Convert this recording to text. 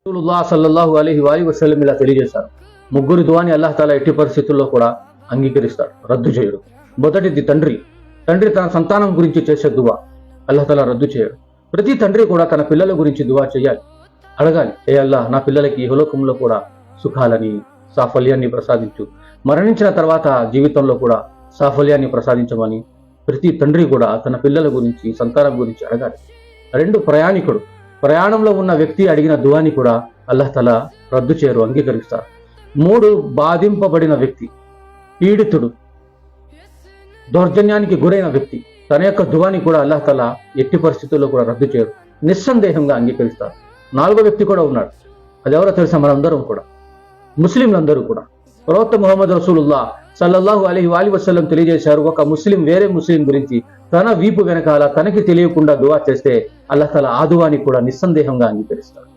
రసూలుల్లాహ్ సల్లల్లాహు అలైహి వసల్లం ఇలా తెలియజేశారు, ముగ్గురు దువాని అల్లాహ్ తాలా ఎట్టి పరిస్థితుల్లో కూడా అంగీకరిస్తాడు, రద్దు చేయడు. మొదటిది తండ్రి తన సంతానం గురించి చేసే దువా అల్లాహ్ తాలా రద్దు చేయడు. ప్రతి తండ్రి కూడా తన పిల్లల గురించి దువా చేయాలి, అడగాలి, ఏ అల్లాహ్ నా పిల్లలకి ఇహలోకంలో కూడా సుఖాలని సాఫల్యాన్ని ప్రసాదించు, మరణించిన తర్వాత జీవితంలో కూడా సాఫల్యాన్ని ప్రసాదించమని ప్రతి తండ్రి కూడా తన పిల్లల గురించి సంతానం గురించి అడగాలి. రెండు, ప్రయాణంలో ఉన్న వ్యక్తి అడిగిన దువాని కూడా అల్లాహ్ తాలా రద్దు చేయరు, అంగీకరిస్తారు. మూడు, బాధింపబడిన వ్యక్తి, పీడితుడు, దౌర్జన్యానికి గురైన వ్యక్తి, తన యొక్క దువాని కూడా అల్లాహ్ తాలా ఎట్టి పరిస్థితుల్లో కూడా రద్దు చేయరు, నిస్సందేహంగా అంగీకరిస్తారు. నాలుగో వ్యక్తి కూడా ఉన్నాడు, అది ఎవరో తెలుసా? మనందరం కూడా, ముస్లింలందరూ కూడా. ప్రవక్త ముహమ్మద్ రసూలుల్లాహ్ సల్లల్లాహు అలైహి వసల్లం తెలియజేశారు, ఒక ముస్లిం వేరే ముస్లిం గురించి తన వీపు వెనకాల తనకి తెలియకుండా దువా చేస్తే అల్లాహ్ తాలా ఆ దువాని కూడా నిస్సందేహంగా అంగీకరిస్తాడు.